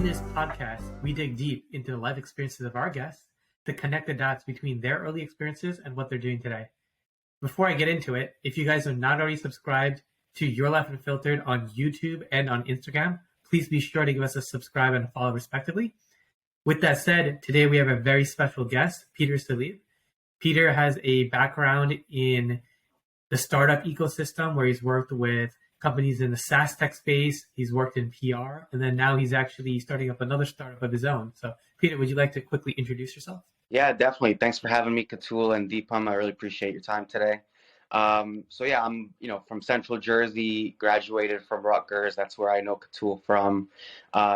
this podcast, we dig deep into the life experiences of our guests to connect the dots between their early experiences and what they're doing today. Before I get into it, if you guys are not already subscribed to Your Life Unfiltered on YouTube and on Instagram, please be sure to give us a subscribe and follow respectively. With that said, today we have a very special guest, Peter Salib. Peter has a background in the startup ecosystem where he's worked with companies in the SaaS tech space. He's worked in PR, and then now he's actually starting up another startup of his own. So, Peter, would you like to quickly introduce yourself? Yeah, definitely. Thanks for having me, Katul and Deepam. I really appreciate your time today. I'm from Central Jersey, graduated from Rutgers. That's where I know Katul from.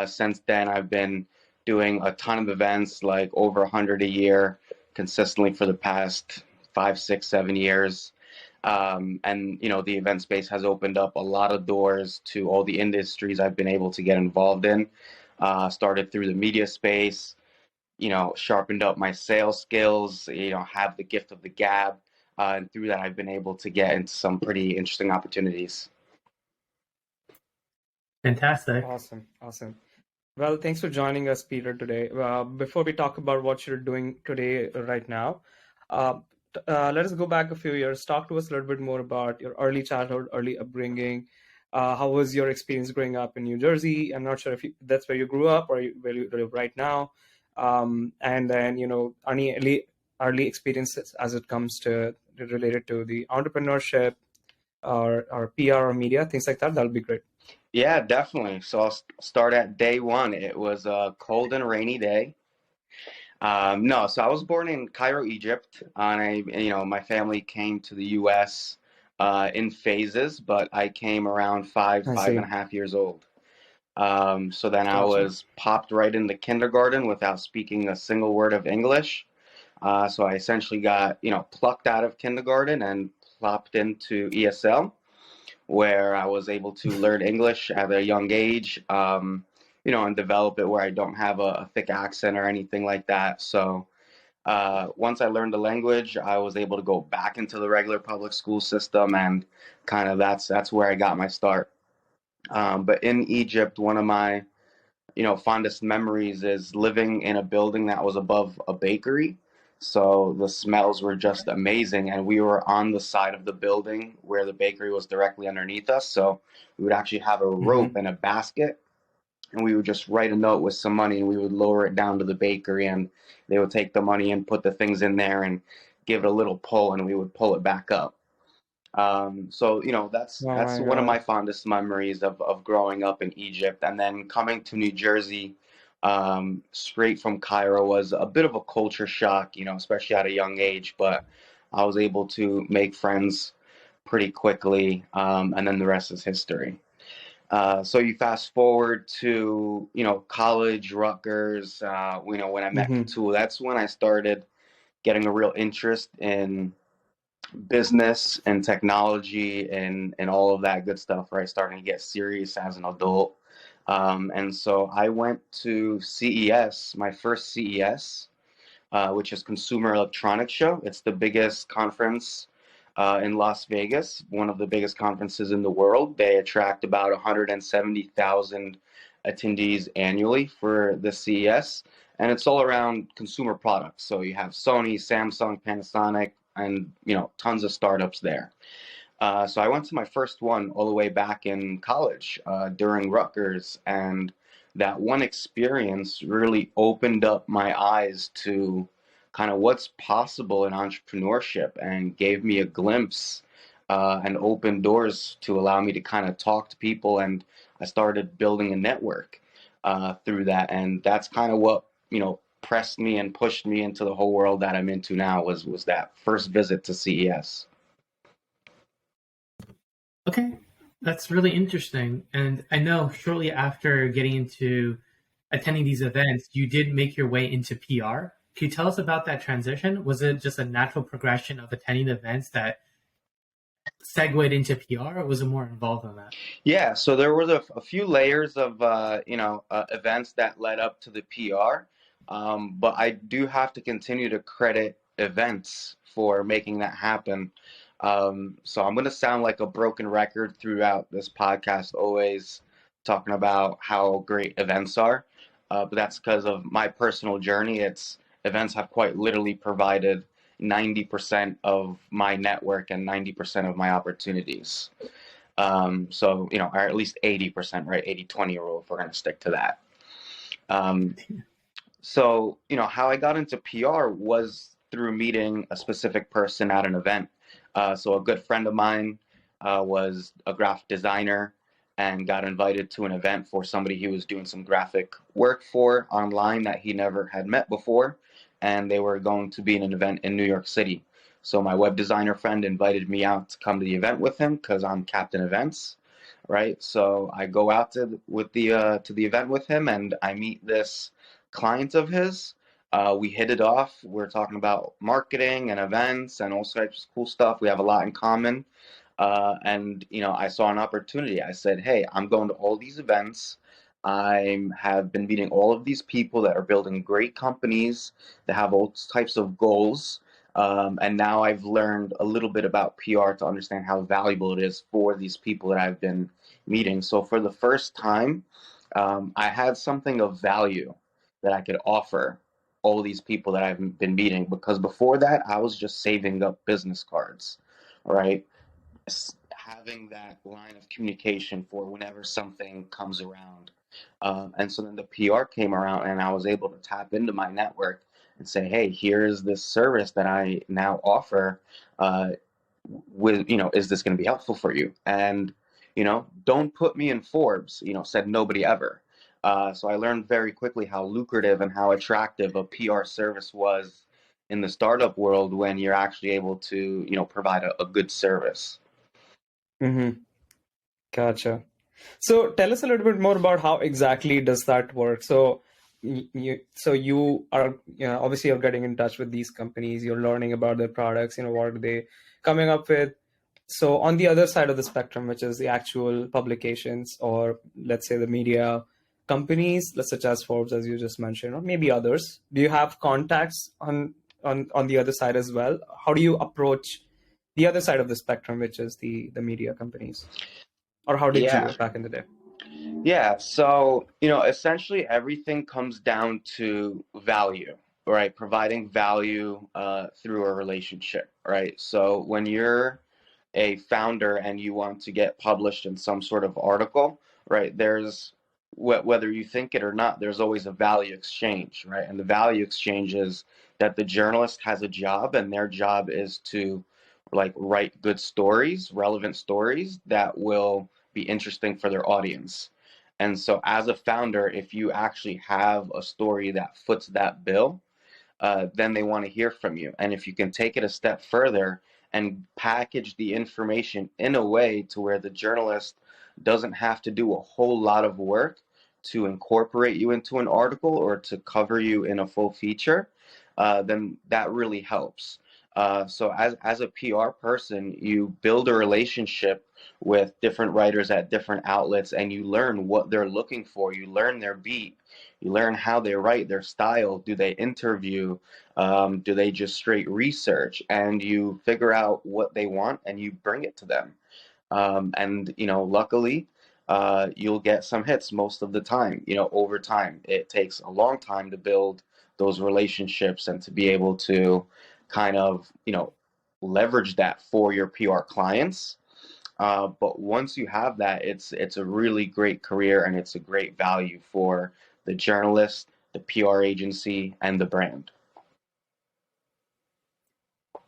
Since then, I've been doing a ton of events, like over 100 a year, consistently for the past 5, 6, 7 years. The event space has opened up a lot of doors to all the industries I've been able to get involved in. Started through the media space, sharpened up my sales skills, have the gift of the gab. And through that, I've been able to get into some pretty interesting opportunities. Fantastic. Awesome. Well, thanks for joining us, Peter, today. Before we talk about what you're doing today, right now, let us go back a few years. Talk to us a little bit more about your early childhood, early upbringing. How was your experience growing up in New Jersey? I'm not sure if that's where you grew up or where you live right now. And then, any early experiences as it comes to related to the entrepreneurship or PR or media, things like that. That'll be great. Yeah, definitely. So I'll start at day one. It was a cold and rainy day. So I was born in Cairo, Egypt. My family came to the U.S. In phases, but I came around five and a half years old. So then I was popped right into kindergarten without speaking a single word of English. So I essentially got, plucked out of kindergarten and plopped into ESL, where I was able to learn English at a young age. And develop it where I don't have a thick accent or anything like that. So once I learned the language, I was able to go back into the regular public school system, and kind of that's where I got my start. But in Egypt, one of my fondest memories is living in a building that was above a bakery. So the smells were just amazing, and we were on the side of the building where the bakery was directly underneath us. So we would actually have a rope and a basket, and we would just write a note with some money, and we would lower it down to the bakery, and they would take the money and put the things in there and give it a little pull, and we would pull it back up. That's one of my fondest memories of growing up in Egypt. And then coming to New Jersey, straight from Cairo, was a bit of a culture shock, especially at a young age, but I was able to make friends pretty quickly, and then the rest is history. So you fast forward to, college, Rutgers, when I met Katul, that's when I started getting a real interest in business and technology and all of that good stuff, right? Starting to get serious as an adult. And so I went to CES, my first CES, which is Consumer Electronics Show. It's the biggest conference in Las Vegas, one of the biggest conferences in the world. They attract about 170,000 attendees annually for the CES, and it's all around consumer products. So you have Sony, Samsung, Panasonic, and tons of startups there. So I went to my first one all the way back in college during Rutgers, and that one experience really opened up my eyes to kind of what's possible in entrepreneurship, and gave me a glimpse and opened doors to allow me to kind of talk to people. And I started building a network through that. And that's kind of what, pressed me and pushed me into the whole world that I'm into now, was that first visit to CES. Okay, that's really interesting. And I know shortly after getting into attending these events, you did make your way into PR. Can you tell us about that transition? Was it just a natural progression of attending events that segued into PR, or was it more involved in that? Yeah, so there was a few layers of events that led up to the PR, but I do have to continue to credit events for making that happen. So I'm going to sound like a broken record throughout this podcast, always talking about how great events are. but that's because of my personal journey. Events have quite literally provided 90% of my network and 90% of my opportunities. So, or at least 80%, right? 80-20 rule, if we're going to stick to that. So, how I got into PR was through meeting a specific person at an event. So a good friend of mine was a graphic designer and got invited to an event for somebody he was doing some graphic work for online that he never had met before. And they were going to be in an event in New York City. So my web designer friend invited me out to come to the event with him because I'm captain events, right? So I go out to the event with him, and I meet this client of his. We hit it off. We're talking about marketing and events and all types of cool stuff. We have a lot in common. And I saw an opportunity. I said, hey, I'm going to all these events. I have been meeting all of these people that are building great companies that have all types of goals. And now I've learned a little bit about PR to understand how valuable it is for these people that I've been meeting. So for the first time, I had something of value that I could offer all these people that I've been meeting, because before that, I was just saving up business cards, right? Having that line of communication for whenever something comes around. And so then the PR came around, and I was able to tap into my network and say, hey, here's this service that I now offer. Is this going to be helpful for you? And, don't put me in Forbes, said nobody ever. So I learned very quickly how lucrative and how attractive a PR service was in the startup world when you're actually able to, provide a good service. Mm-hmm. Gotcha. So tell us a little bit more about how exactly does that work. So you are obviously you're getting in touch with these companies, you're learning about their products, what are they coming up with. So on the other side of the spectrum, which is the actual publications, or let's say the media companies, such as Forbes, as you just mentioned, or maybe others, do you have contacts on the other side as well? How do you approach the other side of the spectrum, which is the media companies? Or how did you back in the day? Yeah. So, essentially everything comes down to value, right? Providing value through a relationship, right? So when you're a founder and you want to get published in some sort of article, right? There's whether you think it or not, there's always a value exchange, right? And the value exchange is that the journalist has a job, and their job is to write good stories, relevant stories that will be interesting for their audience. And so as a founder, if you actually have a story that foots that bill, then they want to hear from you. And if you can take it a step further and package the information in a way to where the journalist doesn't have to do a whole lot of work to incorporate you into an article or to cover you in a full feature, then that really helps. So as a PR person, you build a relationship with different writers at different outlets, and you learn what they're looking for. You learn their beat. You learn how they write, their style. Do they interview? Do they just straight research? And you figure out what they want and you bring it to them. And luckily, you'll get some hits most of the time. Over time, it takes a long time to build those relationships and to be able to kind of, leverage that for your PR clients. But once you have that, it's a really great career, and it's a great value for the journalist, the PR agency, and the brand.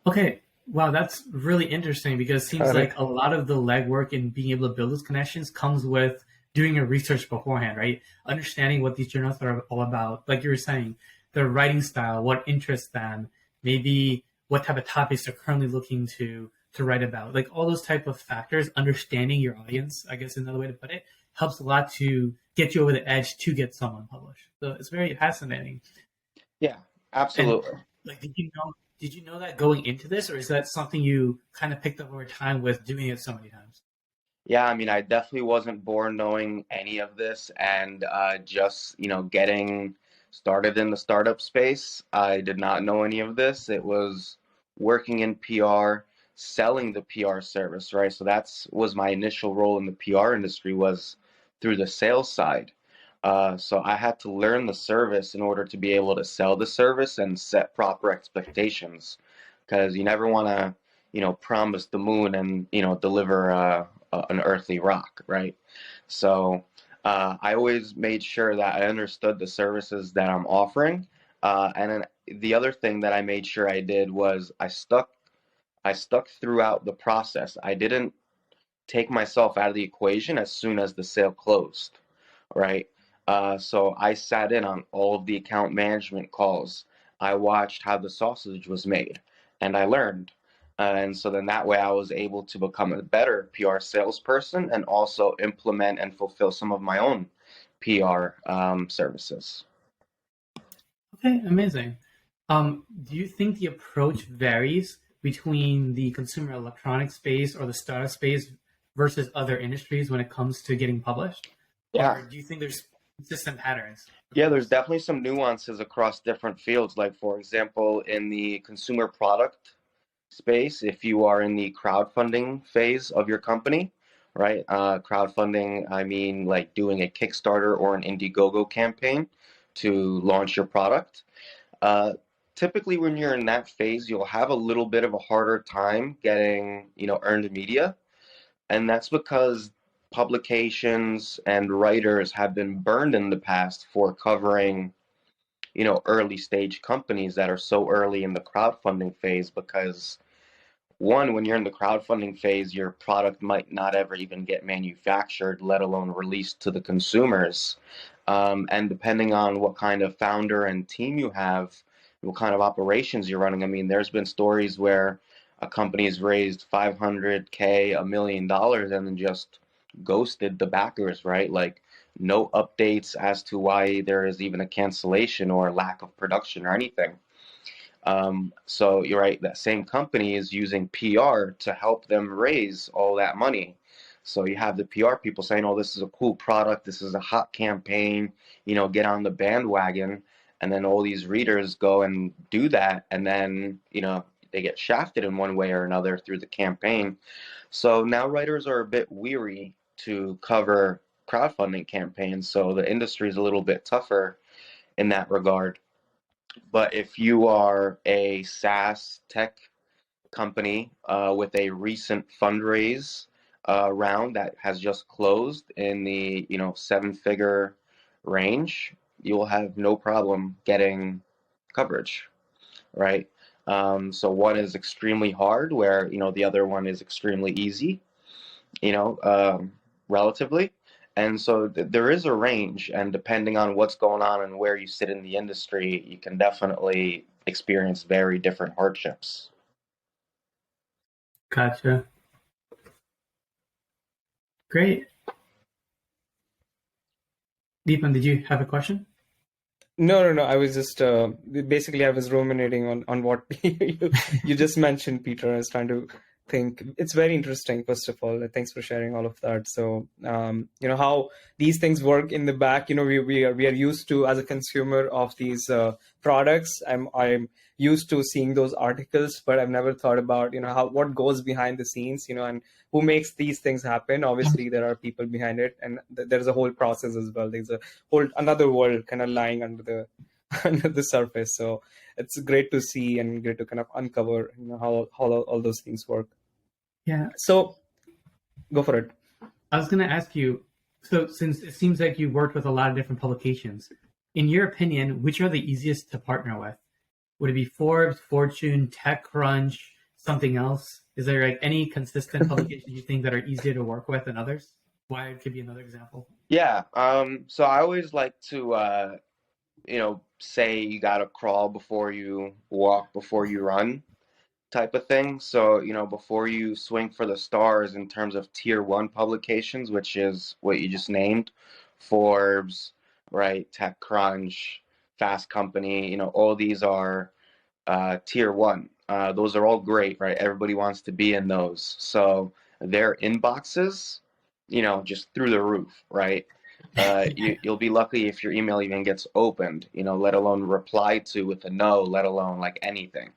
Okay. Wow, that's really interesting, because it seems like a lot of the legwork in being able to build those connections comes with doing your research beforehand, right? Understanding what these journalists are all about. Like you were saying, their writing style, what interests them, maybe what type of topics they're currently looking to write about. Like all those type of factors, understanding your audience, I guess another way to put it, helps a lot to get you over the edge to get someone published. So it's very fascinating. Yeah, absolutely. And, did you know that going into this, or is that something you kind of picked up over time with doing it so many times? Yeah, I mean, I definitely wasn't born knowing any of this, and just, getting started in the startup space, I did not know any of this. It was working in PR, selling the PR service, right? So was my initial role in the PR industry, was through the sales side. So I had to learn the service in order to be able to sell the service and set proper expectations, because you never want to, promise the moon and, deliver an earthly rock, right? So I always made sure that I understood the services that I'm offering. And then the other thing that I made sure I did was I stuck throughout the process. I didn't take myself out of the equation as soon as the sale closed, right? So I sat in on all of the account management calls. I watched how the sausage was made, and I learned. And so then that way I was able to become a better PR salesperson and also implement and fulfill some of my own PR services. Okay, amazing. Do you think the approach varies between the consumer electronics space or the startup space versus other industries when it comes to getting published? Yeah. Or do you think there's consistent patterns? Yeah, there's definitely some nuances across different fields. Like, for example, in the consumer product space, if you are in the crowdfunding phase of your company, right? Crowdfunding, I mean, like doing a Kickstarter or an Indiegogo campaign to launch your product. Uh, Typically, when you're in that phase, you'll have a little bit of a harder time getting, earned media. And that's because publications and writers have been burned in the past for covering, early stage companies that are so early in the crowdfunding phase, because one, when you're in the crowdfunding phase, your product might not ever even get manufactured, let alone released to the consumers. And depending on what kind of founder and team you have, what kind of operations you're running, I mean, there's been stories where a company's raised 500K, $1 million, and then just ghosted the backers, right? Like, no updates as to why there is even a cancellation or lack of production or anything. So you're right, that same company is using PR to help them raise all that money. So you have the PR people saying, oh, this is a cool product, this is a hot campaign, get on the bandwagon. And then all these readers go and do that. And then, they get shafted in one way or another through the campaign. So now writers are a bit weary to cover crowdfunding campaigns. So the industry is a little bit tougher in that regard. But if you are a SaaS tech company with a recent fundraise round that has just closed in the 7-figure range, you will have no problem getting coverage, right? So one is extremely hard, where the other one is extremely easy, relatively. And so there is a range, and depending on what's going on and where you sit in the industry, you can definitely experience very different hardships. Gotcha. Great. Deepan, did you have a question? No. I was just basically I was ruminating on what you just mentioned, Peter. I was trying to think. It's very interesting. First of all, thanks for sharing all of that. So how these things work in the back. We are used to, as a consumer of these products. I'm used to seeing those articles, but I've never thought about what goes behind the scenes. And who makes these things happen. Obviously, there are people behind it, and there's a whole process as well. There's a whole another world kind of lying under the under the surface. So it's great to see and great to kind of uncover how all those things work. Yeah. So go for it. I was going to ask you, so since it seems like you worked with a lot of different publications, in your opinion, which are the easiest to partner with? Would it be Forbes, Fortune, TechCrunch, something else? Is there like any consistent publications you think that are easier to work with than others? Wired could be another example. Yeah. So I always like to, say you got to crawl before you walk, before you run, type of thing. So, before you swing for the stars in terms of tier one publications, which is what you just named, Forbes, right, TechCrunch, Fast Company, all these are tier one. Those are all great, right? Everybody wants to be in those. So their inboxes, just through the roof, right? You'll be lucky if your email even gets opened, let alone replied to with a no, let alone like anything.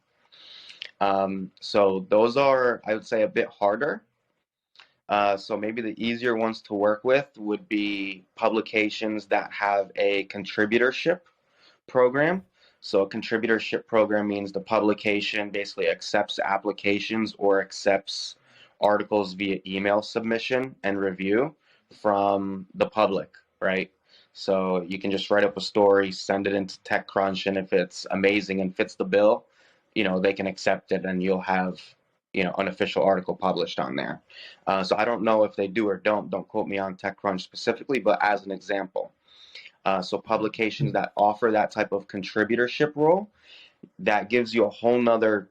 So those are, I would say, a bit harder. So maybe the easier ones to work with would be publications that have a contributorship program. So a contributorship program means the publication basically accepts applications or accepts articles via email submission and review from the public, right? So you can just write up a story, send it into TechCrunch, and if it's amazing and fits the bill, they can accept it and you'll have, an official article published on there. So I don't know if they do or don't quote me on TechCrunch specifically, but as an example. So publications that offer that type of contributorship role, that gives you a whole nother,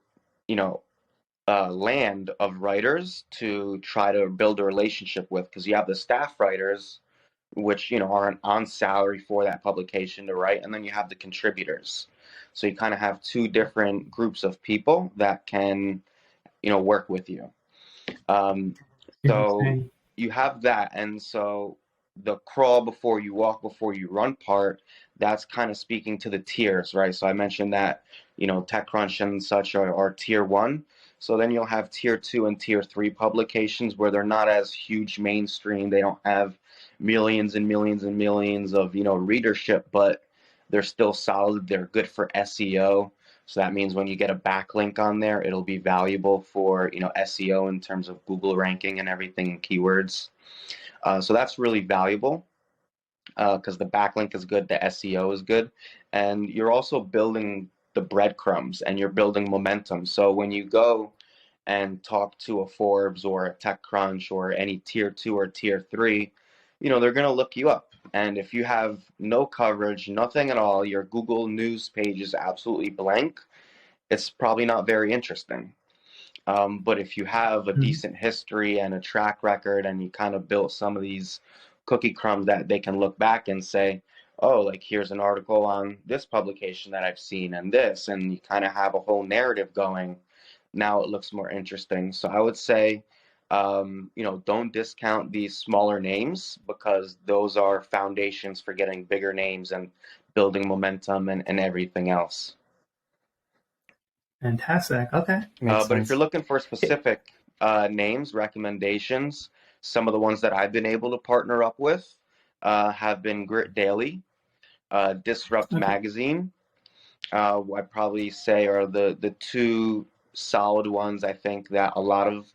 land of writers to try to build a relationship with, because you have the staff writers, which, are on salary for that publication to write, and then you have the contributors. So you kind of have two different groups of people that can, work with you. So Interesting. you have that, and so the crawl before you walk, before you run part, that's kind of speaking to the tiers, right? So I mentioned that, TechCrunch and such are tier one. So then you'll have tier two and tier three publications where they're not as huge mainstream. They don't have millions and millions and millions of, readership, but they're still solid. They're good for SEO. So that means when you get a backlink on there, it'll be valuable for, SEO in terms of Google ranking and everything, keywords. So that's really valuable because the backlink is good, the SEO is good, and you're also building the breadcrumbs and you're building momentum. So when you go and talk to a Forbes or a TechCrunch or any tier two or tier three, they're going to look you up. And if you have no coverage, nothing at all, your Google News page is absolutely blank, it's probably not very interesting. But if you have a decent history and a track record and you kind of built some of these cookie crumbs that they can look back and say, oh, like here's an article on this publication that I've seen and this, and you kind of have a whole narrative going, now it looks more interesting. So I would say, don't discount these smaller names because those are foundations for getting bigger names and building momentum and everything else. Fantastic. Okay. Makes But if you're sense. looking for specific names, recommendations, some of the ones that I've been able to partner up with have been Grit Daily, Disrupt Okay. Magazine. I'd probably say are the two solid ones I think that a lot of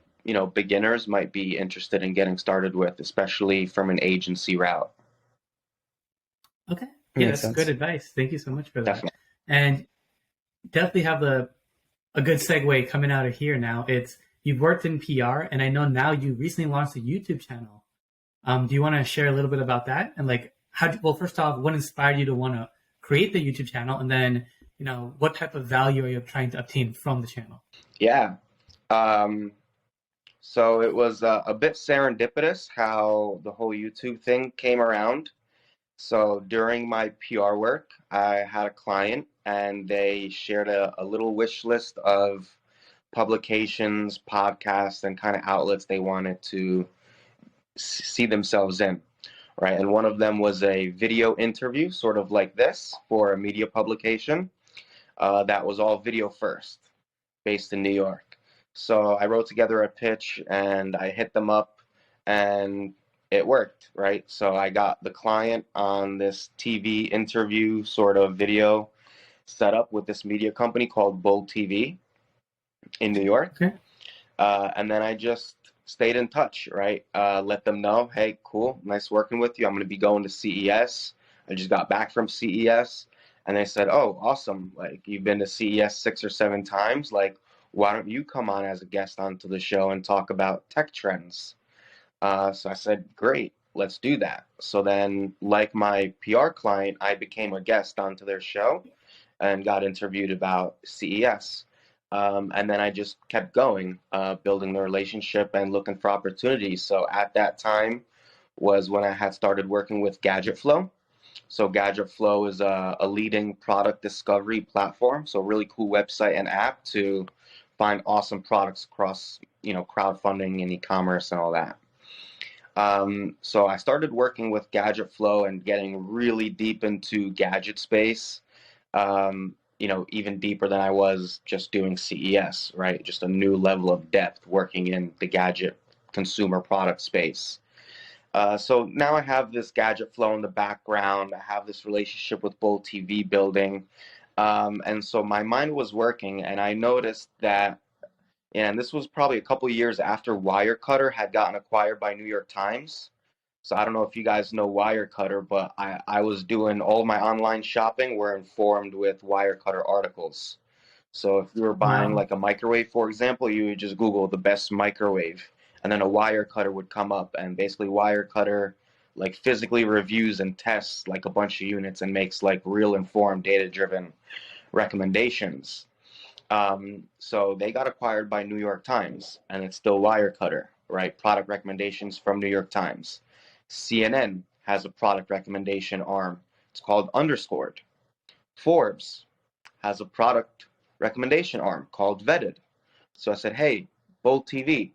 beginners might be interested in getting started with, especially from an agency route. Okay. Yeah, Makes that's good sense. advice. Thank you so much for that. Definitely. And definitely have a good segue coming out of here now. It's you've worked in PR, and I know now you recently launched a YouTube channel. Do you want to share a little bit about that? And like, well, first off, what inspired you to want to create the YouTube channel? And then, what type of value are you trying to obtain from the channel? Yeah. So it was a bit serendipitous how the whole YouTube thing came around. So during my PR work, I had a client and they shared a little wish list of publications, podcasts, and kind of outlets they wanted to see themselves in, right? And one of them was a video interview, sort of like this, for a media publication that was all video first, based in New York. So I wrote together a pitch and I hit them up and it worked, right? So I got the client on this TV interview sort of video set up with this media company called Bold TV in New York. Okay. And then I just stayed in touch, right? Let them know, hey, cool, nice working with you. I'm going to be going to CES. I just got back from CES. And they said, oh, awesome. Like, you've been to CES 6 or 7 times. Like, why don't you come on as a guest onto the show and talk about tech trends? So I said, great, let's do that. So then, like my PR client, I became a guest onto their show and got interviewed about CES. And then I just kept going, building the relationship and looking for opportunities. So at that time was when I had started working with Gadget Flow. So Gadget Flow is a leading product discovery platform. So really cool website and app to find awesome products across, crowdfunding and e-commerce and all that. So I started working with Gadget Flow and getting really deep into gadget space, even deeper than I was just doing CES, right? Just a new level of depth working in the gadget consumer product space. So now I have this gadget flow in the background. I have this relationship with Bold TV building. And so my mind was working, and I noticed that, and this was probably a couple years after Wirecutter had gotten acquired by New York Times. So I don't know if you guys know Wirecutter, but I was doing all my online shopping were informed with Wirecutter articles. So if you were buying Wow. like a microwave, for example, you would just Google the best microwave, and then a Wirecutter would come up, and basically Wirecutter like physically reviews and tests like a bunch of units and makes like real informed, data-driven recommendations. So they got acquired by New York Times, and it's still Wirecutter, right? Product recommendations from New York Times. CNN has a product recommendation arm. It's called Underscored. Forbes has a product recommendation arm called Vetted. So I said, hey, Bold TV,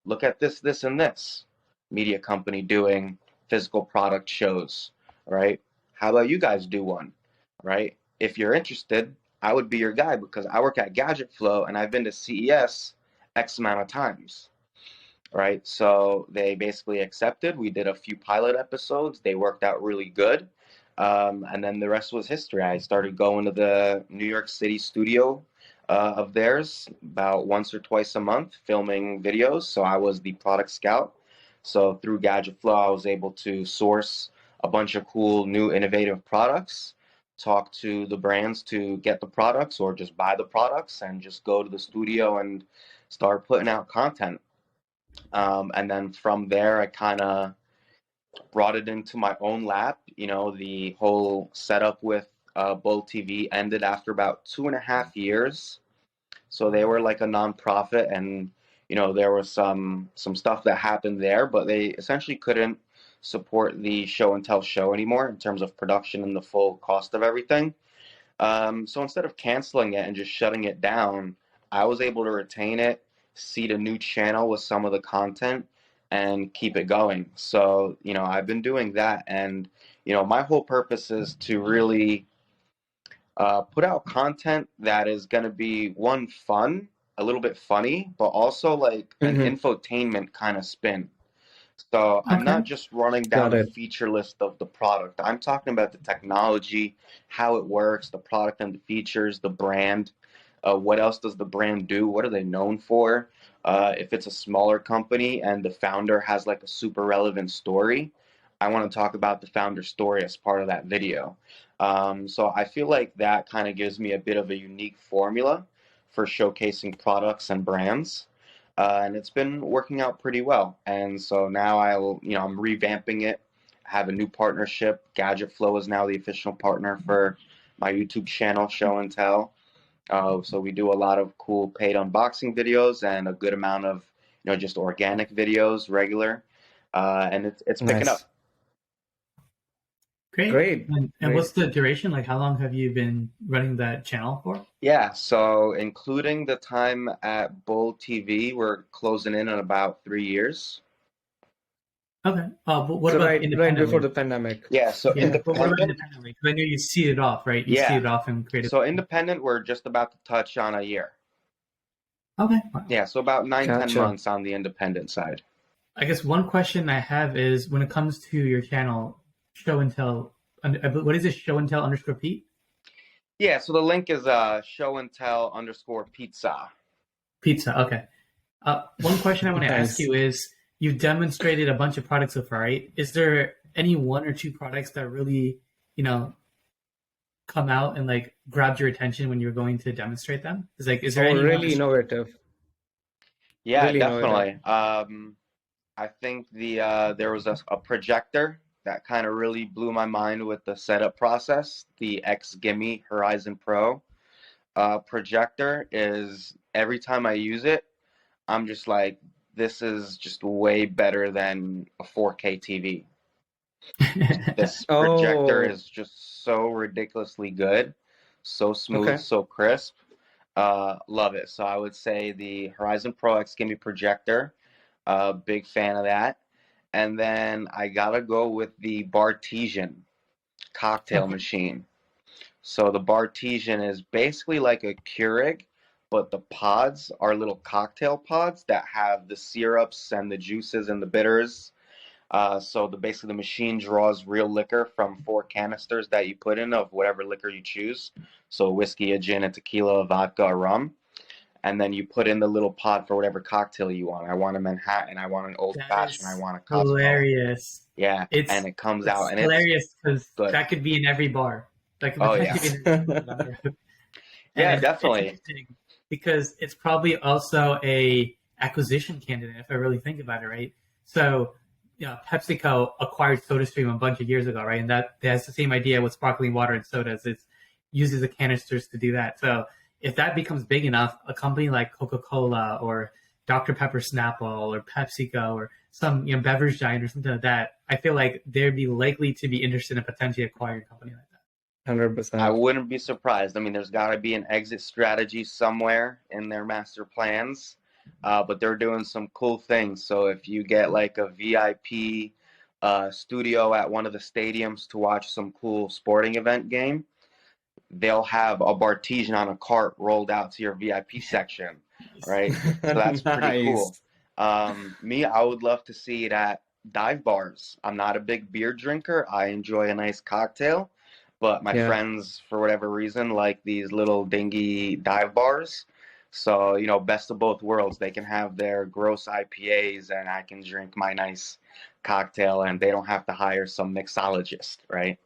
look at this, this, and this media company doing physical product shows, right? How about you guys do one, right? If you're interested, I would be your guy because I work at Gadget Flow and I've been to CES X amount of times, right? So they basically accepted. We did a few pilot episodes. They worked out really good. And then the rest was history. I started going to the New York City studio of theirs about once or twice a month, filming videos. So I was the product scout. So through Gadget Flow, I was able to source a bunch of cool, new, innovative products, talk to the brands to get the products or just buy the products, and just go to the studio and start putting out content. And then from there, I kind of brought it into my own lap. You know, the whole setup with Bold TV ended after about 2.5 years. So they were like a nonprofit, and you know there was some stuff that happened there, but they essentially couldn't support the show and tell show anymore in terms of production and the full cost of everything. So instead of canceling it and just shutting it down, I was able to retain it, seed a new channel with some of the content, and keep it going. So, you know, I've been doing that. And, you know, my whole purpose is to really put out content that is going to be one, fun, a little bit funny, but also like an Mm-hmm. infotainment kind of spin. So I'm Okay. not just running Got down a it. feature list of the product. I'm talking about the technology, how it works, the product and the features, the brand. What else does the brand do? What are they known for? If it's a smaller company and the founder has like a super relevant story, I want to talk about the founder story as part of that video. So I feel like that kind of gives me a bit of a unique formula for showcasing products and brands. And it's been working out pretty well. And so now I'm revamping it. I have a new partnership. Gadget Flow is now the official partner for my YouTube channel, Show and Tell. So we do a lot of cool paid unboxing videos and a good amount of, just organic videos, regular. And it's picking Nice. up. Great. Great. And Great. what's the duration? Like, how long have you been running that channel for? Yeah, so including the time at Bold TV, we're closing in on about 3 years. Okay. But what So about right independently? before the pandemic. Yeah, so Yeah, but what about independent. independently? Because I know you seeded off, right? You Yeah. seeded off and created. So independent, we're just about to touch on a year. Okay. Wow. Yeah, so about 9-10 Gotcha. months on the independent side. I guess one question I have is when it comes to your channel, Show and Tell. What is it? Show and Tell _ Pete? Yeah, so the link is show and tell _ pizza. Pizza. Okay. One question I want to ask Nice. you is: you demonstrated a bunch of products so far, right? Is there any one or two products that really, come out and like grabbed your attention when you were going to demonstrate them? Is there any Really innovative. Yeah, Really definitely. innovative. I think there was a projector that kind of really blew my mind with the setup process. The X Gimme Horizon Pro projector is, every time I use it, I'm just like, this is just way better than a 4K TV. This projector Oh, is just so ridiculously good, so smooth, okay. so crisp. Love it. So I would say the Horizon Pro X Gimme projector, big fan of that. And then I gotta go with the Bartesian cocktail Okay. machine. So the Bartesian is basically like a Keurig, but the pods are little cocktail pods that have the syrups and the juices and the bitters. So basically the machine draws real liquor from 4 canisters that you put in of whatever liquor you choose. So a whiskey, a gin, a tequila, a vodka, a rum. And then you put in the little pod for whatever cocktail you want. I want a Manhattan, I want an old That fashioned, I is want a Cosmo. hilarious. Yeah, It's and it comes out it's and it's hilarious because good. that could be in every bar. Like Oh that yeah. could be in every bar down the road. Yeah, And it's definitely. interesting because it's probably also a acquisition candidate if I really think about it, right? So, PepsiCo acquired SodaStream a bunch of years ago, right? And that has the same idea with sparkling water and sodas. It uses the canisters to do that. So if that becomes big enough, a company like Coca-Cola or Dr. Pepper Snapple or PepsiCo or some beverage giant or something like that, I feel like they'd be likely to be interested in potentially acquiring a company like that. 100%. I wouldn't be surprised. I mean, there's got to be an exit strategy somewhere in their master plans, but they're doing some cool things. So if you get like a VIP studio at one of the stadiums to watch some cool sporting event game, they'll have a Bartesian on a cart rolled out to your VIP section, right? So that's pretty cool. Nice. I would love to see it at dive bars. I'm not a big beer drinker. I enjoy a nice cocktail, but my Yeah. friends, for whatever reason, like these little dingy dive bars. So, best of both worlds. They can have their gross IPAs and I can drink my nice cocktail and they don't have to hire some mixologist, right?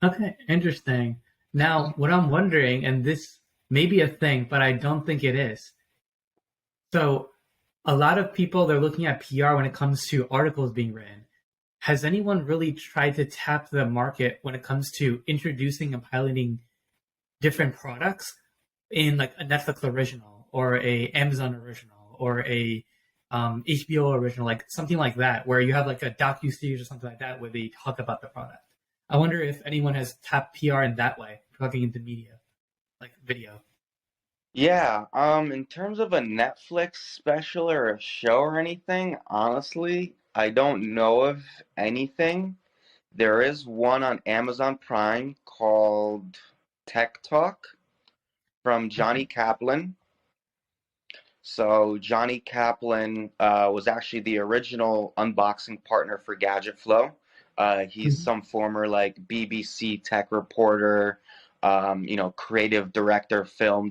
Okay, interesting. Now, what I'm wondering, and this may be a thing, but I don't think it is. So, a lot of people, they're looking at PR when it comes to articles being written. Has anyone really tried to tap the market when it comes to introducing and piloting different products in like a Netflix original or a Amazon original or a HBO original, like something like that, where you have like a docu-series or something like that where they talk about the product? I wonder if anyone has tapped PR in that way, plugging into media, like video. Yeah, in terms of a Netflix special or a show or anything, honestly, I don't know of anything. There is one on Amazon Prime called Tech Talk from Okay. Johnny Kaplan. So Johnny Kaplan was actually the original unboxing partner for Gadget Flow. He's Mhm. some former like BBC tech reporter, creative director, film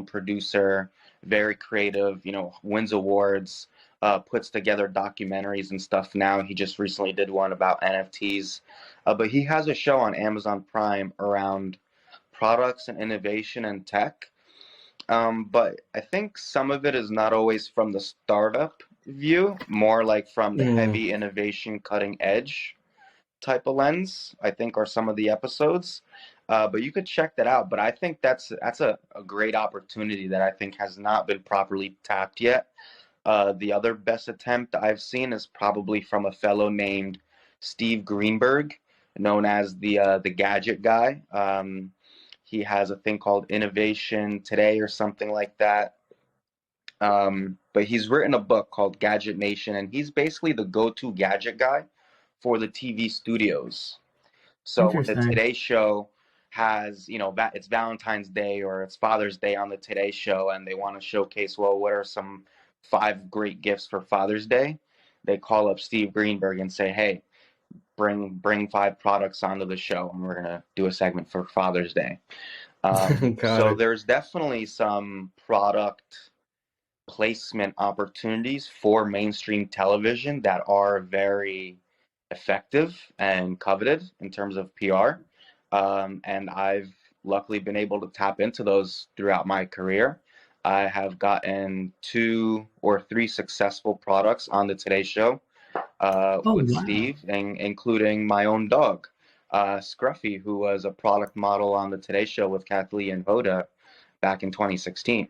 producer, very creative, wins awards, puts together documentaries and stuff now. He just recently did one about NFTs. But he has a show on Amazon Prime around products and innovation and tech. But I think some of it is not always from the startup view, more like from the Mm. heavy innovation, cutting edge type of lens, I think are some of the episodes. But you could check that out. But I think that's a great opportunity that I think has not been properly tapped yet. The other best attempt I've seen is probably from a fellow named Steve Greenberg, known as the gadget guy. He has a thing called Innovation Today or something like that. But he's written a book called Gadget Nation, and he's basically the go-to gadget guy for the TV studios. So when the Interesting. Today Show has, it's Valentine's Day or it's Father's Day on the Today Show, and they want to showcase, well, what are some 5 great gifts for Father's Day? They call up Steve Greenberg and say, hey, bring 5 products onto the show, and we're gonna do a segment for Father's Day. Got So it. there's definitely some product placement opportunities for mainstream television that are very effective and coveted in terms of PR. And I've luckily been able to tap into those throughout my career. I have gotten 2 or 3 successful products on the Today Show Oh, with wow. Steve, including my own dog, Scruffy, who was a product model on the Today Show with Kathleen Hoda back in 2016.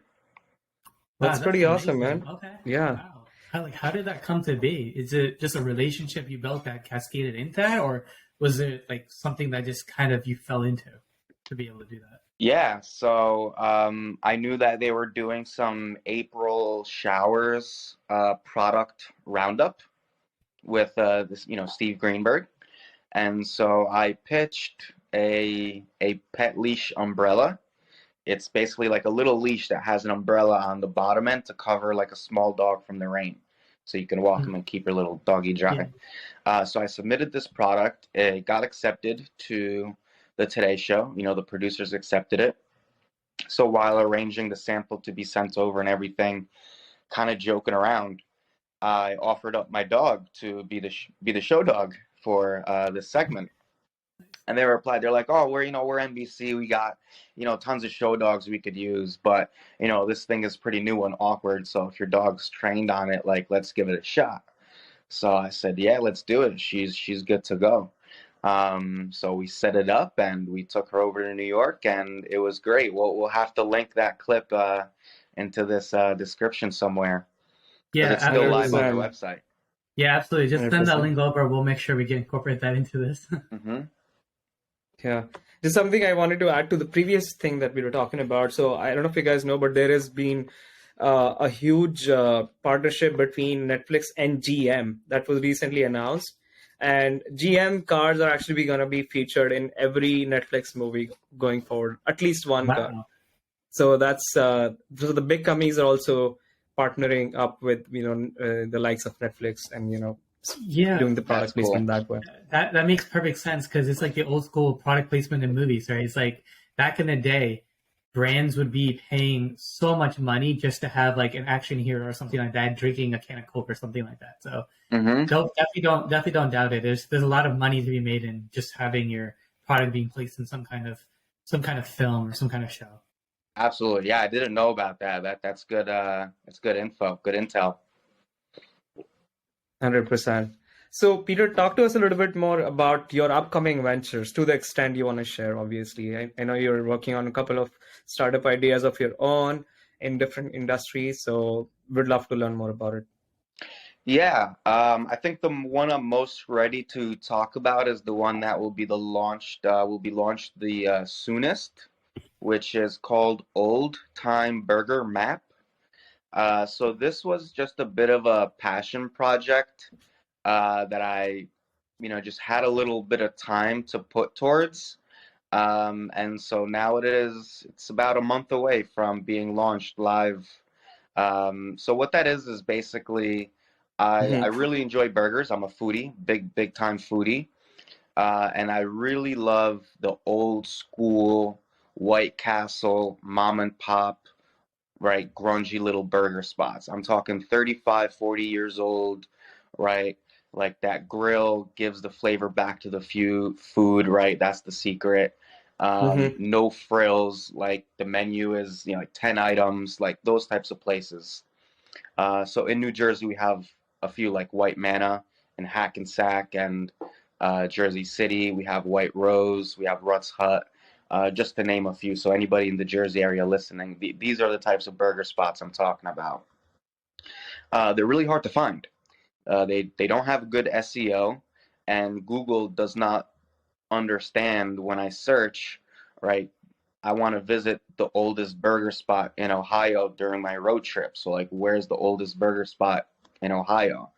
Wow, That's that's pretty awesome, amazing. man. Okay. Yeah. Wow. How did that come to be? Is it just a relationship you built that cascaded into that, or was it like something that just kind of you fell into to be able to do that? Yeah, so I knew that they were doing some April showers product roundup with Steve Greenberg, and so I pitched a pet leash umbrella. It's basically like a little leash that has an umbrella on the bottom end to cover like a small dog from the rain. So you can walk Mm. them and keep your little doggy Yeah. dry. So I submitted this product. It got accepted to the Today Show. You know, the producers accepted it. So while arranging the sample to be sent over and everything, kind of joking around, I offered up my dog to be the show dog for this segment. And they replied, they're like, oh, we're NBC, we got, tons of show dogs we could use, but this thing is pretty new and awkward, so if your dog's trained on it, like, let's give it a shot. So I said, yeah, let's do it. She's good to go. So we set it up and we took her over to New York, and it was great. We'll have to link that clip into this description somewhere, because Yeah, it's still live on their 100%. website. yeah, absolutely. Just send that 100%. link over. We'll make sure we can incorporate that into this. Hmm. Yeah. There's something I wanted to add to the previous thing that we were talking about. So I don't know if you guys know, but there has been a huge partnership between Netflix and GM that was recently announced. And GM cars are actually going to be featured in every Netflix movie going forward, at least one car. Wow. So that's so the big companies are also partnering up with the likes of Netflix and Yeah, doing the That's product cool. placement that way. that makes perfect sense because it's like the old school product placement in movies, right? It's like back in the day, brands would be paying so much money just to have like an action hero or something like that drinking a can of Coke or something like that. So Hmm. definitely don't doubt it. There's a lot of money to be made in just having your product being placed in some kind of film or some kind of show. Absolutely. Yeah, I didn't know about that. That's good. That's good info. Good intel. 100%. So, Peter, talk to us a little bit more about your upcoming ventures to the extent you want to share, obviously. I know you're working on a couple of startup ideas of your own in different industries, so we'd love to learn more about it. Yeah, I think the one I'm most ready to talk about is the one that will be launched the soonest, which is called Old Time Burger Map. So this was just a bit of a passion project that I, just had a little bit of time to put towards. And so now it's about a month away from being launched live. So what that is basically, I Mm-hmm. really enjoy burgers. I'm a foodie, big time foodie. And I really love the old school White Castle mom and pop, right, grungy little burger spots. I'm talking 35, 40 years old, right? Like that grill gives the flavor back to the food, right? That's the secret. Mm-hmm. No frills, like the menu is, like 10 items, like those types of places. So in New Jersey, we have a few like White Manna and Hackensack and Jersey City. We have White Rose, we have Rutt's Hut, just to name a few. So anybody in the Jersey area listening, these are the types of burger spots I'm talking about. They're really hard to find. They don't have good SEO, and Google does not understand when I search, right? I want to visit the oldest burger spot in Ohio during my road trip. So like, where's the oldest burger spot in Ohio?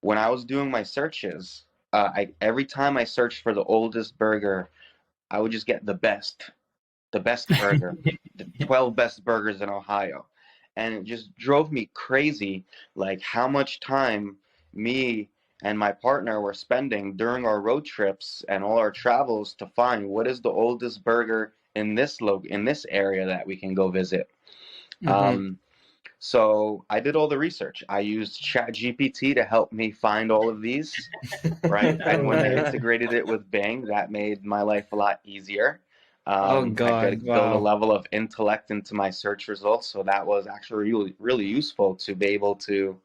When I was doing my searches, every time I searched for the oldest burger, I would just get the best burger, the 12 best burgers in Ohio. And it just drove me crazy, like how much time me and my partner were spending during our road trips and all our travels to find what is the oldest burger in this area that we can go visit. Mm-hmm. So I did all the research. I used ChatGPT to help me find all of these, right? And when they Nice. integrated it with Bing, that made my life a lot easier. Oh I God, could build a wow. level of intellect into my search results, so that was actually really, really useful to be able to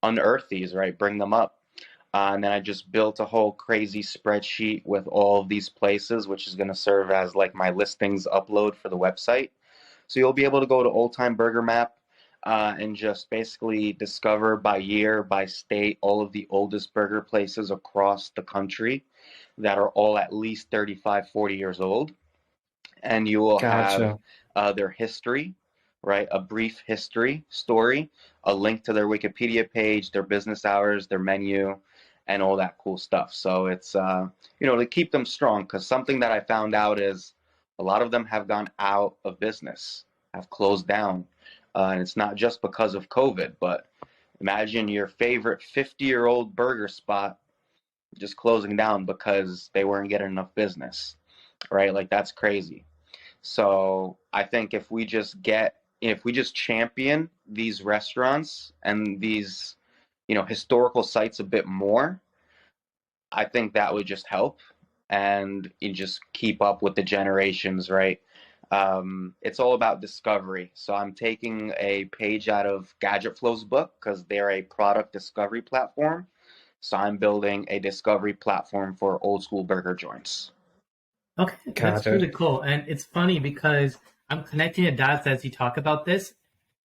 unearth these, right? Bring them up. And then I just built a whole crazy spreadsheet with all of these places, which is going to serve as like my listings upload for the website. So you'll be able to go to Old Time Burger Map and just basically discover by year, by state, all of the oldest burger places across the country that are all at least 35, 40 years old. And you will have Gotcha. their history, right? A brief history story, a link to their Wikipedia page, their business hours, their menu, and all that cool stuff. So it's, to keep them strong, because something that I found out is a lot of them have gone out of business, have closed down. And it's not just because of COVID, but imagine your favorite 50-year-old burger spot just closing down because they weren't getting enough business, right? Like, that's crazy. So I think if we just champion these restaurants and these, historical sites a bit more, I think that would just help, and you just keep up with the generations, right? It's all about discovery. So I'm taking a page out of Gadget Flow's book because they're a product discovery platform. So I'm building a discovery platform for old school burger joints. Okay, that's Got it. really cool. And it's funny because I'm connecting the dots as you talk about this.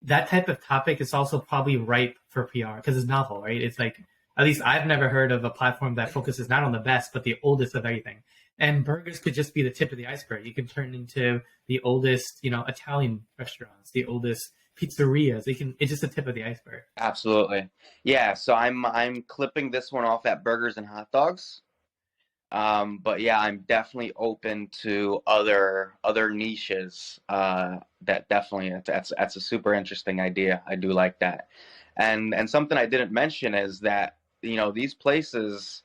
That type of topic is also probably ripe for PR because it's novel, right? It's like, at least I've never heard of a platform that focuses not on the best, but the oldest of everything. And burgers could just be the tip of the iceberg. You can turn into the oldest, Italian restaurants, the oldest pizzerias. It's just the tip of the iceberg. Absolutely. Yeah, so I'm clipping this one off at Burgers and Hot Dogs. But yeah, I'm definitely open to other niches. That definitely that's a super interesting idea. I do like that. And something I didn't mention is that, these places,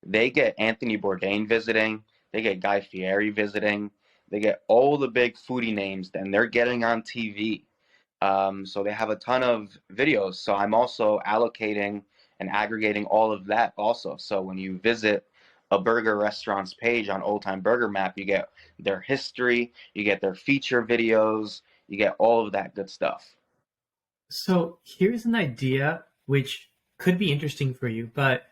they get Anthony Bourdain visiting, they get Guy Fieri visiting, they get all the big foodie names, and they're getting on TV. So they have a ton of videos. So I'm also allocating and aggregating all of that also. So when you visit a burger restaurant's page on Old Time Burger Map, you get their history, you get their feature videos, you get all of that good stuff. So here's an idea which could be interesting for you, but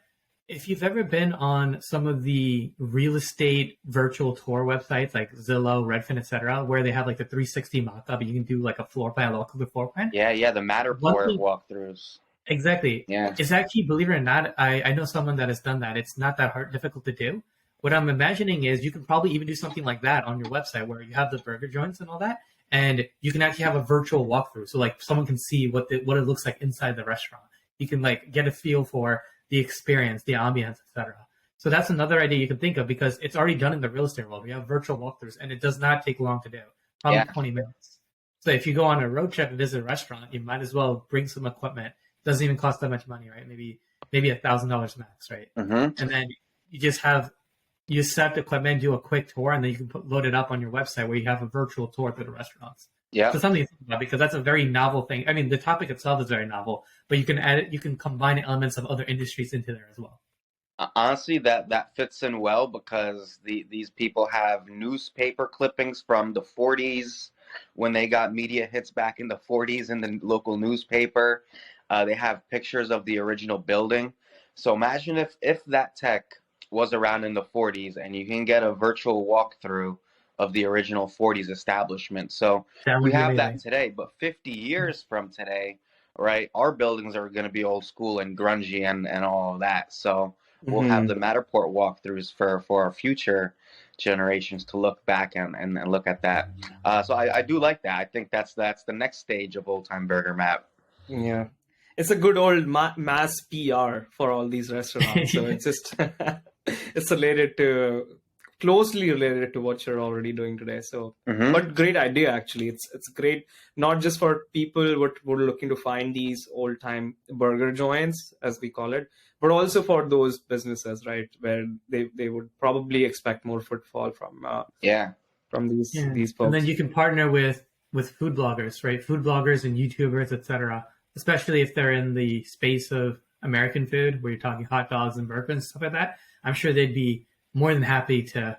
if you've ever been on some of the real estate virtual tour websites like Zillow, Redfin, etc., where they have like the 360 mock-up, and you can do like a floor plan, look at the floor plan. Yeah, the Matterport walkthroughs. Exactly. Yeah. It's actually, believe it or not, I know someone that has done that. It's not that difficult to do. What I'm imagining is you can probably even do something like that on your website where you have the burger joints and all that, and you can actually have a virtual walkthrough. So like someone can see what it looks like inside the restaurant. You can like get a feel for the experience, the ambience, etc. So that's another idea you can think of because it's already done in the real estate world. We have virtual walkthroughs, and it does not take long to do, probably 20 minutes. So if you go on a road trip and visit a restaurant, you might as well bring some equipment. Doesn't even cost that much money, right? Maybe $1,000 max, right? Mm-hmm. And then you set the equipment, do a quick tour, and then you can load it up on your website where you have a virtual tour through the restaurants. Yeah. So something to think about because that's a very novel thing. I mean, the topic itself is very novel, but you can add it, you can combine elements of other industries into there as well. Honestly, that fits in well because these people have newspaper clippings from the 40s when they got media hits back in the 40s in the local newspaper. They have pictures of the original building. So imagine if that tech was around in the 40s and you can get a virtual walkthrough of the original 40s establishment. So we have that today, but 50 years from today, right, our buildings are going to be old school and grungy and all of that. So we'll have the Matterport walkthroughs for our future generations to look back and look at that. So I do like that. I think that's the next stage of Old Time Burger Map. Yeah. It's a good old mass PR for all these restaurants. So it's just, it's closely related to what you're already doing today. So, but great idea, actually. It's great, not just for people who are looking to find these old time burger joints, as we call it, but also for those businesses, right, where they would probably expect more footfall from these folks. And then you can partner with food bloggers, right? Food bloggers and YouTubers, etc. Especially if they're in the space of American food, where you're talking hot dogs and burgers, stuff like that. I'm sure they'd be more than happy to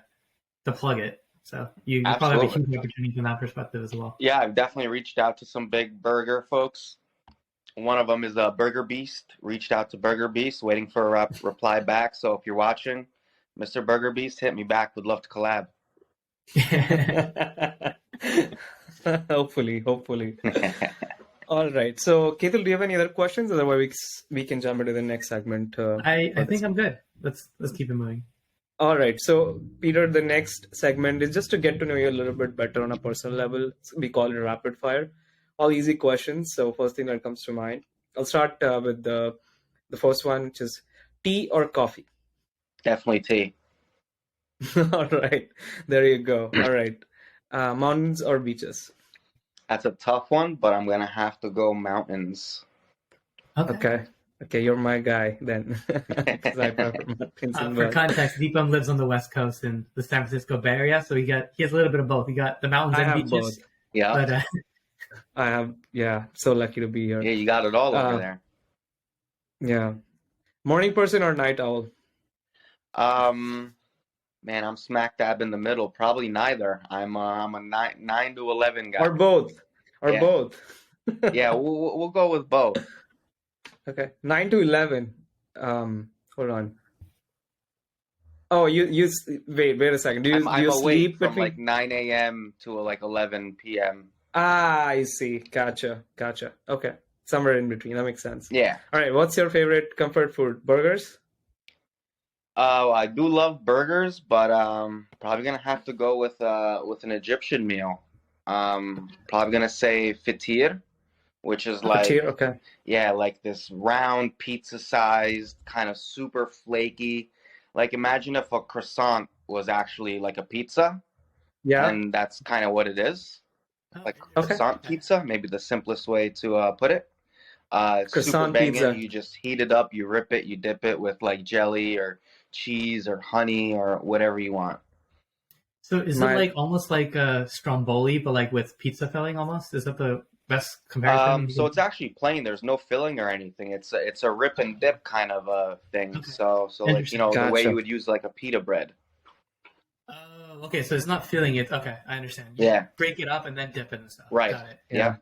plug it. So you probably have a huge opportunity from that perspective as well. Yeah, I've definitely reached out to some big burger folks. One of them is Burger Beast. Reached out to Burger Beast, waiting for a reply back. So if you're watching, Mr. Burger Beast, hit me back. Would love to collab. Hopefully. All right. So, Ketul, do you have any other questions? Otherwise, we can jump into the next segment. I think I'm good. Let's keep it moving. All right. So, Peter, the next segment is just to get to know you a little bit better on a personal level. We call it rapid fire. All easy questions. So, first thing that comes to mind. I'll start with the first one, which is tea or coffee? Definitely tea. All right. There you go. All right. Mountains or beaches? That's a tough one, but I'm gonna have to go mountains. Okay. Okay, you're my guy then. Because I prefer mountains as For well. context, Deepam lives on the West Coast in the San Francisco Bay Area, so he has a little bit of both. He got the mountains I and have beaches, both. Yeah, but I have, yeah, so lucky to be here. yeah, you got it all over Uh, there. yeah. Morning person or night owl? Man, I'm smack dab in the middle. Probably neither. I'm a 9 to 11 guy. Or both? Or Yeah. both? Yeah, we'll go with both. Okay. 9 to 11. Hold on. Oh, wait a second. Do I'm you awake sleep from between? like 9 a.m. to like 11 p.m. Ah, I see. Gotcha. Okay. Somewhere in between. That makes sense. Yeah. All right. What's your favorite comfort food? Burgers? I do love burgers, but probably gonna have to go with an Egyptian meal. Probably gonna say fatir, which is like, Fatir? Okay. yeah, like this round pizza sized, kind of super flaky. Like imagine if a croissant was actually like a pizza, Yeah. and that's kind of what it is. Like Okay. croissant pizza, maybe the simplest way to put it. It's super Croissant banging. pizza. You just heat it up, you rip it, you dip it with like jelly or cheese or honey or whatever you want. So is it like almost like a stromboli, but like with pizza filling almost? Is that the best comparison? So it's actually plain. There's no filling or anything. It's a rip and dip kind of a thing. Okay. So like the way Gotcha. you would use like a pita bread. Oh, okay. So it's not filling it. Okay, I understand. You Yeah. break it up and then dip it and stuff. Right. Got it. Yeah.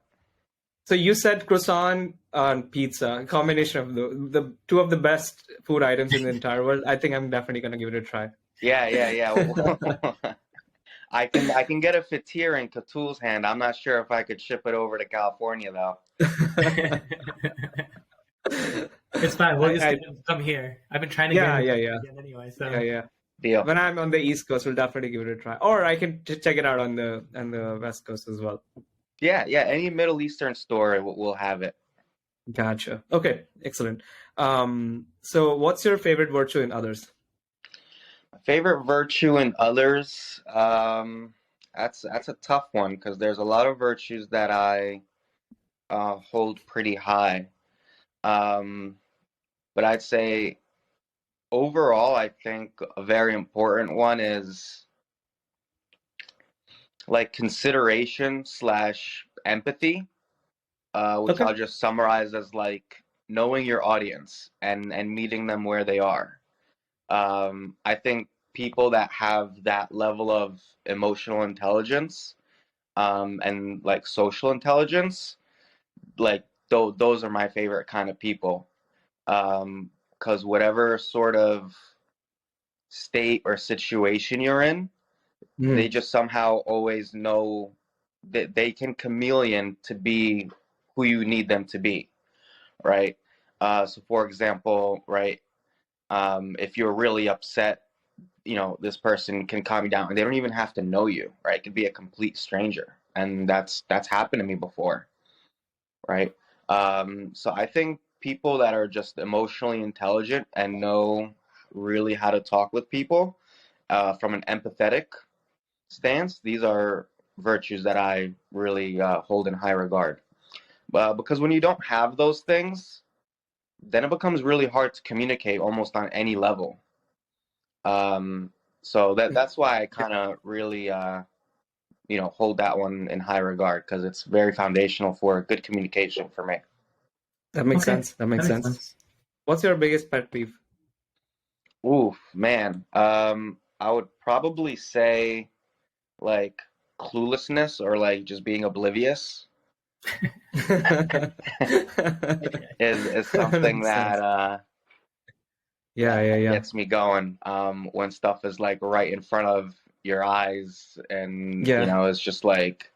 So you said croissant and pizza, a combination of the two of the best food items in the entire world. I think I'm definitely gonna give it a try. Yeah. I can get a fatir in Catul's hand. I'm not sure if I could ship it over to California though. It's fine. We'll just get them to come here. I've been trying to get Yeah. again anyway. So Yeah. Deal. When I'm on the East Coast, we'll definitely give it a try. Or I can check it out on the West Coast as well. Yeah. Any Middle Eastern store will have it. Gotcha. Okay, excellent. So what's your favorite virtue in others? My favorite virtue in others, that's a tough one because there's a lot of virtues that I hold pretty high. But I'd say overall, I think a very important one is like consideration / empathy, which Okay. I'll just summarize as like knowing your audience and meeting them where they are. I think people that have that level of emotional intelligence and like social intelligence, like those are my favorite kind of people. Because whatever sort of state or situation you're in, they just somehow always know that they can chameleon to be who you need them to be, right? So for example, right, if you're really upset, this person can calm you down and they don't even have to know you, right? It could be a complete stranger. And that's happened to me before, right? So I think people that are just emotionally intelligent and know really how to talk with people from an empathetic stance, these are virtues that I really hold in high regard. Because when you don't have those things, then it becomes really hard to communicate almost on any level. So that's why I kind of really hold that one in high regard because it's very foundational for good communication for me. That makes sense. That makes sense. What's your biggest pet peeve? Oof, man. I would probably say like cluelessness or like just being oblivious is something that gets me going when stuff is like right in front of your eyes and it's just like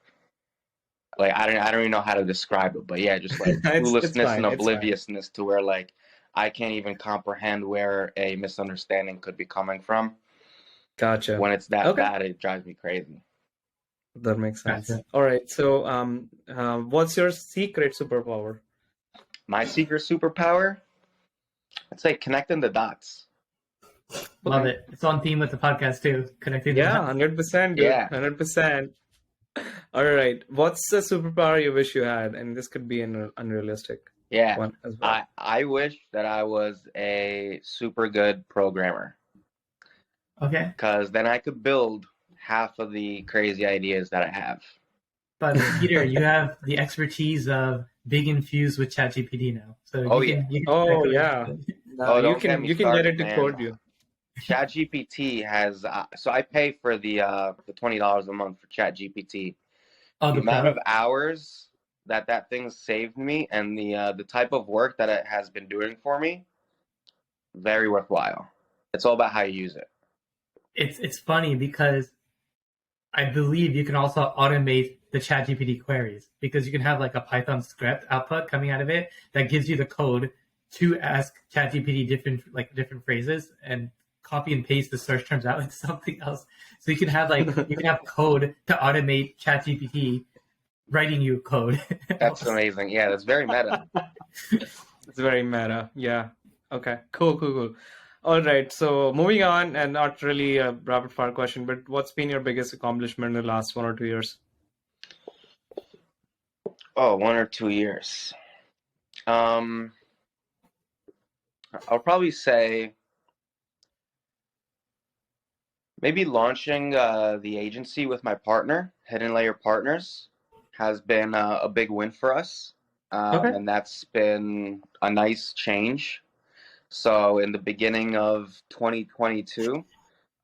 I don't even know how to describe it, but yeah, just like cluelessness and obliviousness to where like I can't even comprehend where a misunderstanding could be coming from. Gotcha. When it's that bad, it drives me crazy. That makes sense. All right. So, what's your secret superpower? My secret superpower? I'd say connecting the dots. Love it. It's on theme with the podcast too. Connecting the dots. 100%. Dude. Yeah. 100%. All right. What's the superpower you wish you had? And this could be an unrealistic Yeah, one as well. I wish that I was a super good programmer, Okay. because then I could build half of the crazy ideas that I have. But Peter, you have the expertise of being infused with ChatGPT now. So Oh you yeah. can Oh, connect with yeah. it. Oh, You don't get can me get it started, to man. code you. ChatGPT has so I pay for the $20 a month for ChatGPT. Oh, The the amount pro. of hours that thing saved me, and the type of work that it has been doing for me, very worthwhile. It's all about how you use it. It's funny because I believe you can also automate the ChatGPT queries because you can have like a Python script output coming out of it that gives you the code to ask ChatGPT different phrases and copy and paste the search terms out into something else. So you can have code to automate ChatGPT writing you code. That's amazing. Yeah, that's very meta. It's very meta. Yeah. Okay. Cool. All right. So moving on, and not really a rapid fire question, but what's been your biggest accomplishment in the last 1 or 2 years? Oh, 1 or 2 years. Um, I'll probably say maybe launching the agency with my partner, Hidden Layer Partners, has been a big win for us. Okay. And that's been a nice change. So in the beginning of 2022, me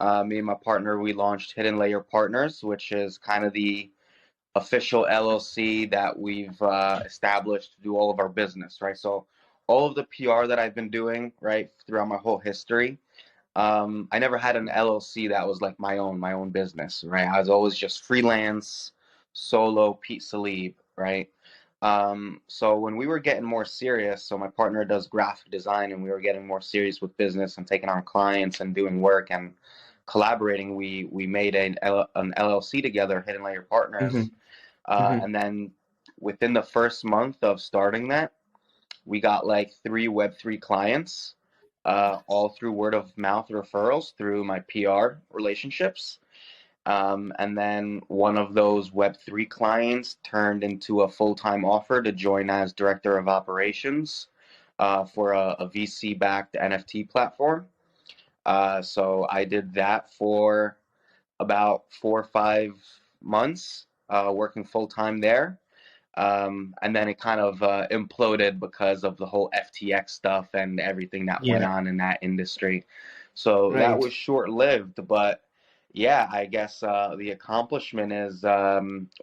and my partner, we launched Hidden Layer Partners, which is kind of the official LLC that we've established to do all of our business, right? So all of the PR that I've been doing, right, throughout my whole history, I never had an LLC that was like my own business, right? I was always just freelance, solo, Pete Salib, right? So when we were getting more serious, so my partner does graphic design, and we were getting more serious with business and taking on clients and doing work and collaborating, we made an LLC together, Hidden Layer Mm-hmm. Partners. And then within the first month of starting that, we got like 3 Web3 clients, all through word of mouth referrals through my PR relationships. And then one of those Web3 clients turned into a full-time offer to join as director of operations for a VC-backed NFT platform. So I did that for about 4 or 5 months, working full-time there. And then it kind of imploded because of the whole FTX stuff and everything that went Yeah. on in that industry. So that Right. was short-lived, but yeah, I guess the accomplishment is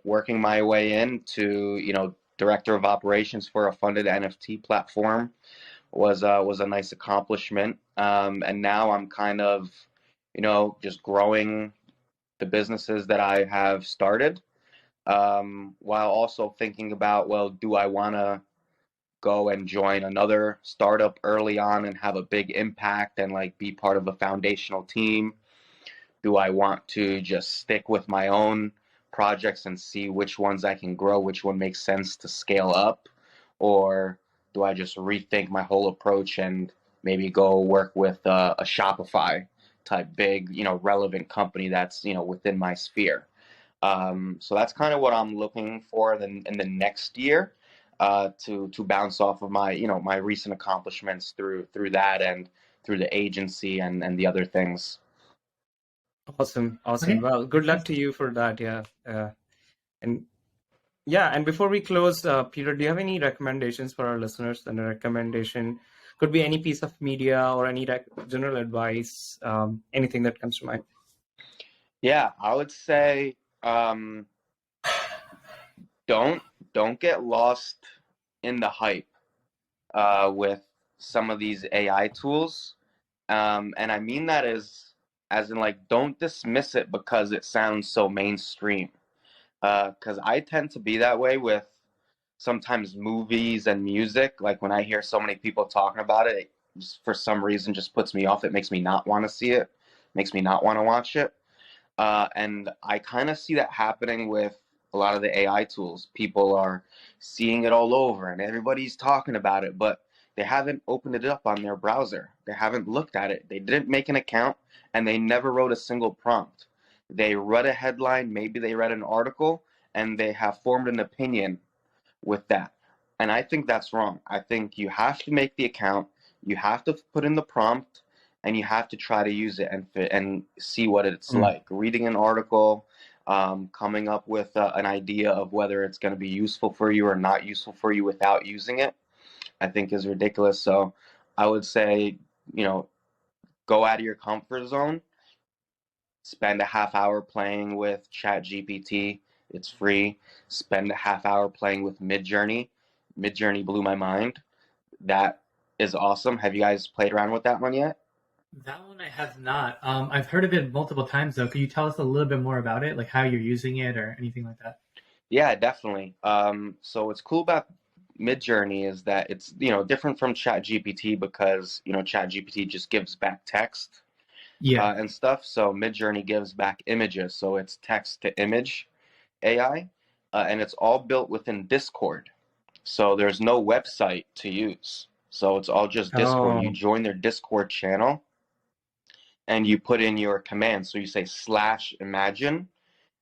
working my way into, director of operations for a funded NFT platform was a nice accomplishment. And now I'm kind of, just growing the businesses that I have started, while also thinking about, well, do I want to go and join another startup early on and have a big impact and like be part of a foundational team? Do I want to just stick with my own projects and see which ones I can grow, which one makes sense to scale up? Or do I just rethink my whole approach and maybe go work with a Shopify type big, relevant company that's, within my sphere? So that's kind of what I'm looking for in the next year, to bounce off of my, my recent accomplishments through that and through the agency and the other things. Awesome. Okay. Well, good luck to you for that. Yeah. And yeah, and before we close, Peter, do you have any recommendations for our listeners? And a recommendation could be any piece of media or any general advice, anything that comes to mind. Yeah, I would say, don't get lost in the hype with some of these AI tools. And I mean that as in, like, don't dismiss it because it sounds so mainstream. Because I tend to be that way with sometimes movies and music. Like when I hear so many people talking about it, it just, for some reason, just puts me off. It makes me not want to see it, makes me not want to watch it. And I kind of see that happening with a lot of the AI tools. People are seeing it all over and everybody's talking about it, but they haven't opened it up on their browser. They haven't looked at it. They didn't make an account, and they never wrote a single prompt. They read a headline, maybe they read an article, and they have formed an opinion with that. And I think that's wrong. I think you have to make the account, you have to put in the prompt, and you have to try to use it and see what it's like. Reading an article, coming up with an idea of whether it's going to be useful for you or not useful for you without using it, I think is ridiculous. So I would say, go out of your comfort zone, spend a half hour playing with ChatGPT. It's free. Spend a half hour playing with Midjourney. Midjourney blew my mind. That is awesome. Have you guys played around with that one yet? That one I have not. I've heard of it multiple times though. Could you tell us a little bit more about it, like how you're using it or anything like that? Yeah, definitely. So what's cool about Midjourney is that it's different from ChatGPT because ChatGPT just gives back text Yeah. and stuff. So Midjourney gives back images. So it's text to image AI, and it's all built within Discord. So there's no website to use. So it's all just Discord. You join their Discord channel and you put in your command. So you say /imagine,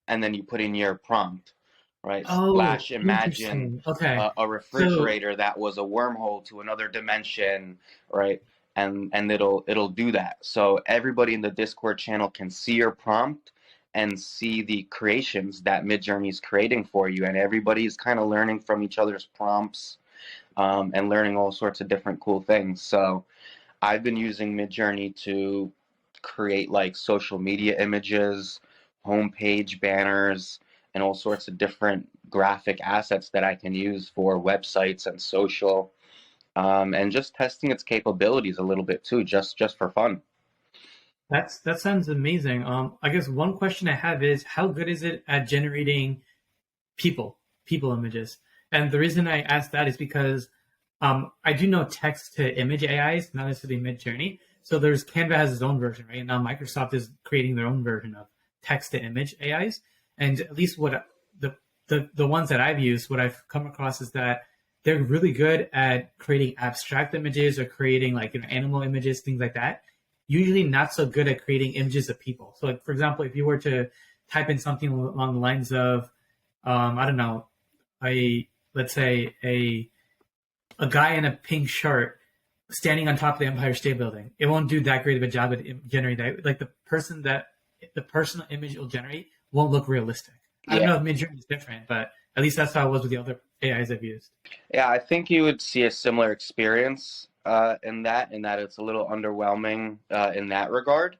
and then you put in your prompt, right? Oh, /imagine interesting. Okay. a refrigerator that was a wormhole to another dimension, right? And it'll do that. So everybody in the Discord channel can see your prompt and see the creations that Midjourney is creating for you. And everybody's kind of learning from each other's prompts and learning all sorts of different cool things. So I've been using Midjourney to create like social media images, homepage banners, and all sorts of different graphic assets that I can use for websites and social, and just testing its capabilities a little bit too, just for fun. That sounds amazing. I guess one question I have is how good is it at generating people images? And the reason I ask that is because I do know text to image AIs, not necessarily Midjourney. So there's Canva has its own version, right? And now Microsoft is creating their own version of text to image AIs. And at least what the ones that I've used, what I've come across is that they're really good at creating abstract images or creating like animal images, things like that. Usually not so good at creating images of people. So like for example, if you were to type in something along the lines of I don't know, let's say a guy in a pink shirt standing on top of the Empire State Building, it won't do that great of a job at generating that. Like the personal image it'll generate won't look realistic. I don't know if Midjourney is different, but at least that's how it was with the other AIs I've used. Yeah, I think you would see a similar experience in that it's a little underwhelming in that regard.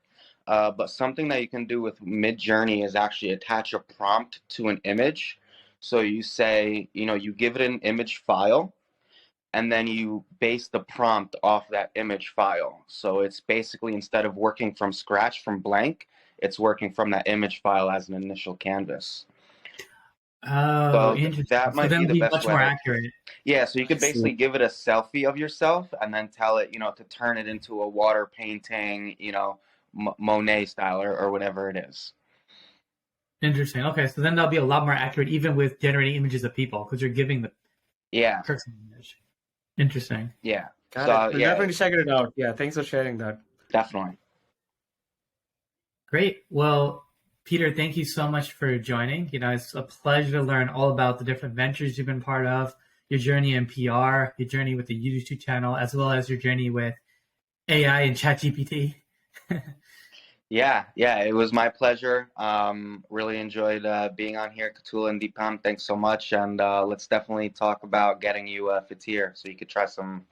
But something that you can do with Midjourney is actually attach a prompt to an image. So you say, you give it an image file, and then you base the prompt off that image file. So it's basically, instead of working from scratch, from blank, it's working from that image file as an initial canvas. Oh, so interesting. That might be the best much more accurate. Yeah, so you could basically give it a selfie of yourself and then tell it, to turn it into a water painting, Monet style or whatever it is. Interesting. Okay, so then that'll be a lot more accurate, even with generating images of people, because you're giving the person image. Interesting. Yeah. Got it. We'll definitely check it out. Yeah, thanks for sharing that. Definitely. Great. Well, Peter, thank you so much for joining. It's a pleasure to learn all about the different ventures you've been part of, your journey in PR, your journey with the YouTube channel, as well as your journey with AI and ChatGPT. Yeah, it was my pleasure. Really enjoyed being on here, Katul and Deepam. Thanks so much, and let's definitely talk about getting you a fatir so you could try some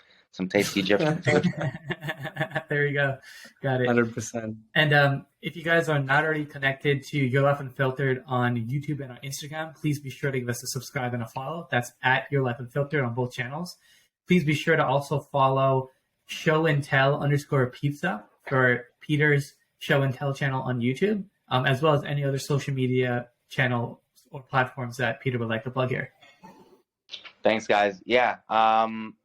tasty Egyptian food. There you go. Got it. 100%. And if you guys are not already connected to Your Life Unfiltered on YouTube and on Instagram, please be sure to give us a subscribe and a follow. That's at Your Life Unfiltered on both channels. Please be sure to also follow Show and Tell _pizza for Peter's Show and Tell channel on YouTube, as well as any other social media channel or platforms that Peter would like to plug here. Thanks, guys. Yeah,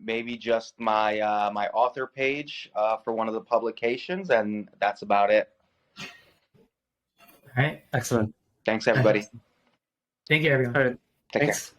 maybe just my my author page for one of the publications, and that's about it. All right. Excellent. Thanks, everybody. Thank you, everyone. All right. Take Thanks. care.